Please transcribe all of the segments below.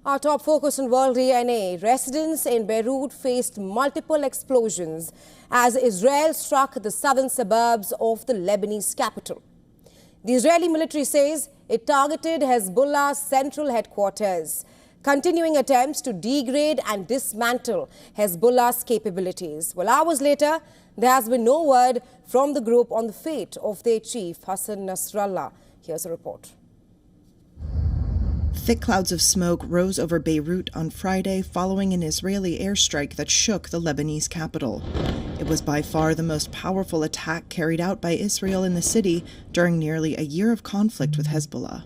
Our top focus on World DNA. Residents in Beirut faced multiple explosions as Israel struck the southern suburbs of the Lebanese capital. The Israeli military says it targeted Hezbollah's central headquarters, continuing attempts to degrade and dismantle Hezbollah's capabilities. Well, hours later, there has been no word from the group on the fate of their chief, Hassan Nasrallah. Here's a report. Thick clouds of smoke rose over Beirut on Friday following an Israeli airstrike that shook the Lebanese capital. It was by far the most powerful attack carried out by Israel in the city during nearly a year of conflict with Hezbollah.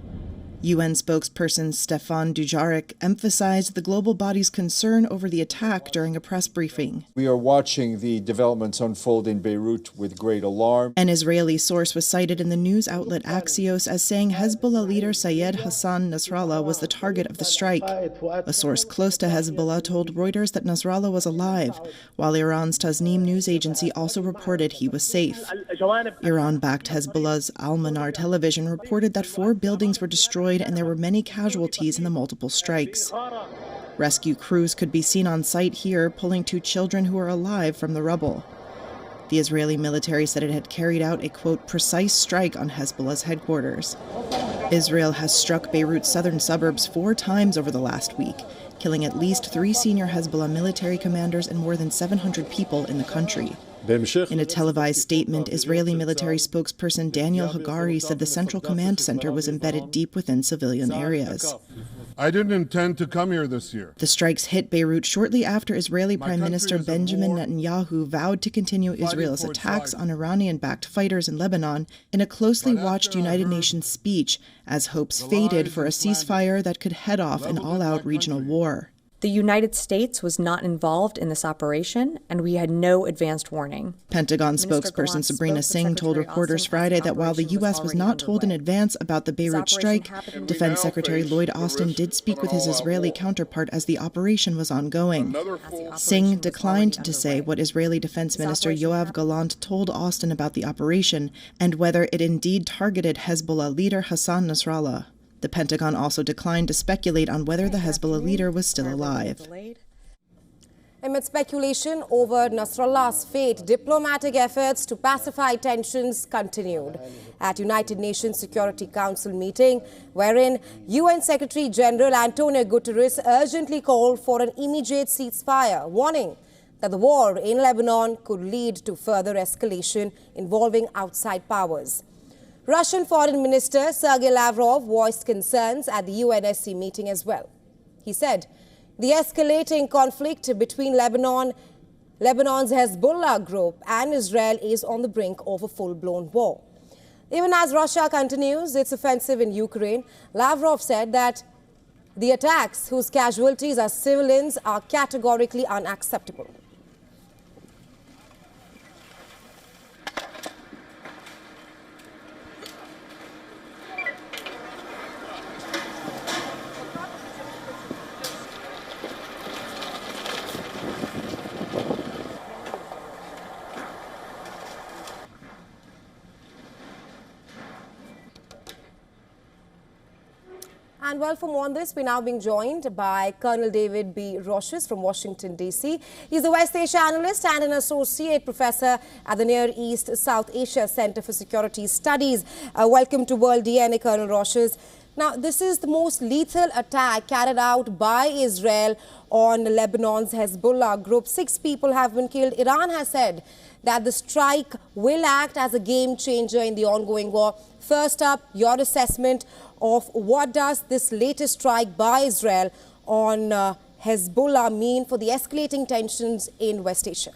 UN spokesperson Stefan Dujarric emphasized the global body's concern over the attack during a press briefing. We are watching the developments unfold in Beirut with great alarm. An Israeli source was cited in the news outlet Axios as saying Hezbollah leader Syed Hassan Nasrallah was the target of the strike. A source close to Hezbollah told Reuters that Nasrallah was alive, while Iran's Tasnim news agency also reported he was safe. Iran-backed Hezbollah's Al-Manar television reported that 4 buildings were destroyed and there were many casualties in the multiple strikes. Rescue crews could be seen on site here pulling 2 children who are alive from the rubble. The Israeli military said it had carried out a, quote, precise strike on Hezbollah's headquarters. Israel has struck Beirut's southern suburbs 4 times over the last week, killing at least 3 senior Hezbollah military commanders and more than 700 people in the country. In a televised statement, Israeli military spokesperson Daniel Hagari said the Central Command Center was embedded deep within civilian areas. I didn't intend to come here this year. The strikes hit Beirut shortly after Israeli Prime Minister Benjamin Netanyahu vowed to continue Israel's attacks on Iranian-backed fighters in Lebanon in a closely watched United Nations speech, as hopes faded for a ceasefire that could head off an all-out regional war. The United States was not involved in this operation, and we had no advanced warning. Pentagon spokesperson Sabrina Singh told reporters Friday that while the U.S. was not told in advance about the Beirut strike, Defense Secretary Lloyd Austin did speak with his Israeli counterpart as the operation was ongoing. Singh declined to say what Israeli Defense Minister Yoav Gallant told Austin about the operation and whether it indeed targeted Hezbollah leader Hassan Nasrallah. The Pentagon also declined to speculate on whether the Hezbollah leader was still alive. Amid speculation over Nasrallah's fate, diplomatic efforts to pacify tensions continued at United Nations Security Council meeting, wherein UN Secretary General Antonio Guterres urgently called for an immediate ceasefire, warning that the war in Lebanon could lead to further escalation involving outside powers. Russian Foreign Minister Sergei Lavrov voiced concerns at the UNSC meeting as well. He said the escalating conflict between Lebanon's Hezbollah group and Israel is on the brink of a full-blown war. Even as Russia continues its offensive in Ukraine, Lavrov said that the attacks, whose casualties are civilians, are categorically unacceptable. And well, for more on this, we're now being joined by Colonel David B. Roches from Washington, D.C. He's a West Asia analyst and an associate professor at the Near East South Asia Center for Security Studies. Welcome to World DNA, Colonel Roches. Now, this is the most lethal attack carried out by Israel on Lebanon's Hezbollah group. 6 people have been killed. Iran has said that the strike will act as a game changer in the ongoing war. First up, your assessment of what does this latest strike by Israel on Hezbollah mean for the escalating tensions in West Asia?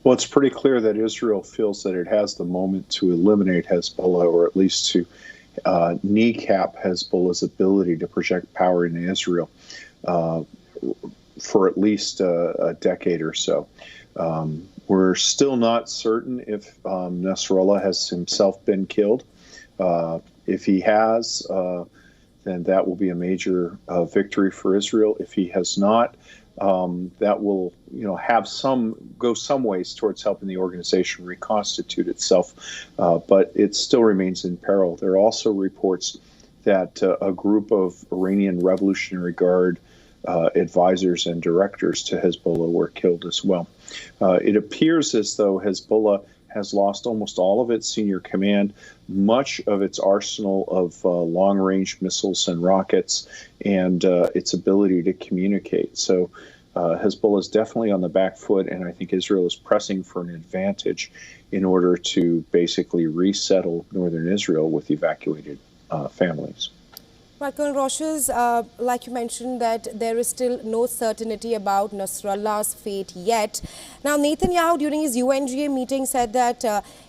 Well, it's pretty clear that Israel feels that it has the moment to eliminate Hezbollah, or at least to kneecap Hezbollah's ability to project power in Israel for at least a decade or so. We're still not certain if Nasrallah has himself been killed. If he has, then that will be a major victory for Israel. If he has not, that will, go some ways towards helping the organization reconstitute itself, but it still remains in peril. There are also reports that a group of Iranian Revolutionary Guard advisors and directors to Hezbollah were killed as well. It appears as though Hezbollah has lost almost all of its senior command, much of its arsenal of long-range missiles and rockets, and its ability to communicate. So Hezbollah is definitely on the back foot, and I think Israel is pressing for an advantage in order to basically resettle northern Israel with evacuated families. Right, Colonel Roches, like you mentioned, that there is still no certainty about Nasrallah's fate yet. Now, Netanyahu, during his UNGA meeting, said that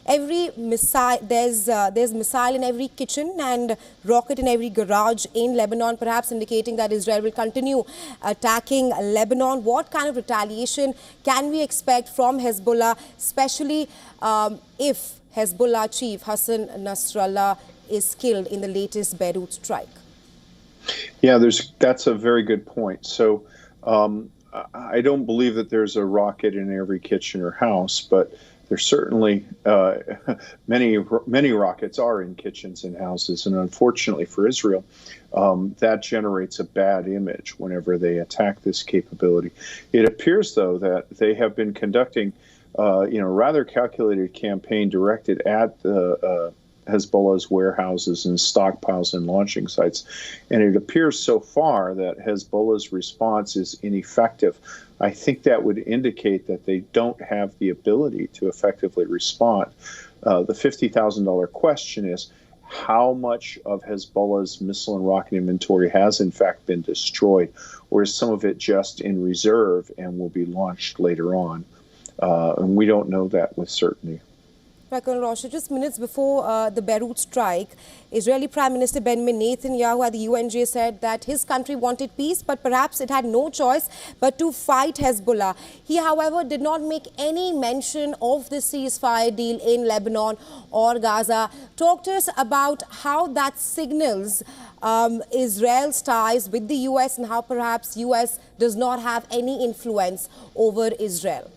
every missile, there's missile in every kitchen and rocket in every garage in Lebanon, perhaps indicating that Israel will continue attacking Lebanon. What kind of retaliation can we expect from Hezbollah, especially if Hezbollah chief Hassan Nasrallah is killed in the latest Beirut strike? Yeah, that's a very good point. So I don't believe that there's a rocket in every kitchen or house, but there's certainly many rockets are in kitchens and houses. And unfortunately for Israel, that generates a bad image whenever they attack this capability. It appears, though, that they have been conducting rather calculated campaign directed at the Hezbollah's warehouses and stockpiles and launching sites. And it appears so far that Hezbollah's response is ineffective. I think that would indicate that they don't have the ability to effectively respond. The $50,000 question is, how much of Hezbollah's missile and rocket inventory has in fact been destroyed, or is some of it just in reserve and will be launched later on? And we don't know that with certainty. Colonel Rocha, just minutes before the Beirut strike, Israeli Prime Minister Benjamin Netanyahu at the UNGA said that his country wanted peace, but perhaps it had no choice but to fight Hezbollah. He, however, did not make any mention of the ceasefire deal in Lebanon or Gaza. Talk to us about how that signals Israel's ties with the U.S. and how perhaps U.S. does not have any influence over Israel.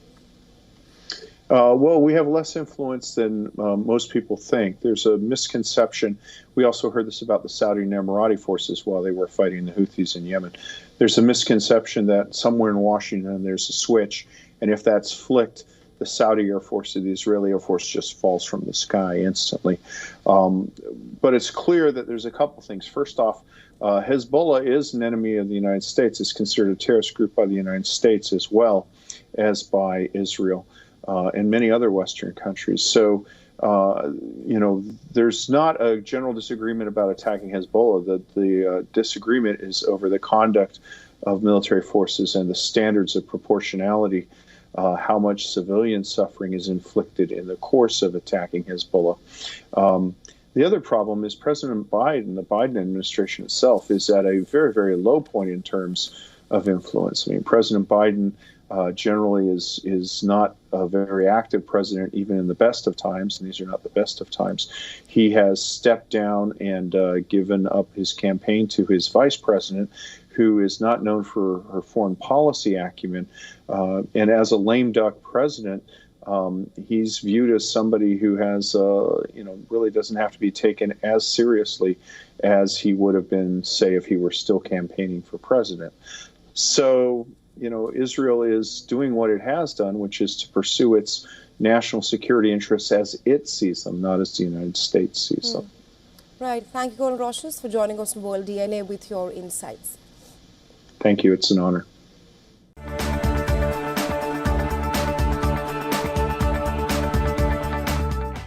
Well, we have less influence than most people think. There's a misconception. We also heard this about the Saudi and Emirati forces while they were fighting the Houthis in Yemen. There's a misconception that somewhere in Washington there's a switch, and if that's flicked, the Saudi Air Force or the Israeli Air Force just falls from the sky instantly. But it's clear that there's a couple things. First off, Hezbollah is an enemy of the United States. It's considered a terrorist group by the United States as well as by Israel. And many other Western countries. So, there's not a general disagreement about attacking Hezbollah. The disagreement is over the conduct of military forces and the standards of proportionality, how much civilian suffering is inflicted in the course of attacking Hezbollah. The other problem is President Biden, the Biden administration itself, is at a very, very low point in terms of influence. I mean, President Biden generally is not a very active president, even in the best of times, and these are not the best of times. He has stepped down and given up his campaign to his vice president, who is not known for her foreign policy acumen. And as a lame duck president, he's viewed as somebody who has, really doesn't have to be taken as seriously as he would have been, say, if he were still campaigning for president. So, Israel is doing what it has done, which is to pursue its national security interests as it sees them, not as the United States sees them. Right. Thank you, Colonel Roches, for joining us on World DNA with your insights. Thank you. It's an honor.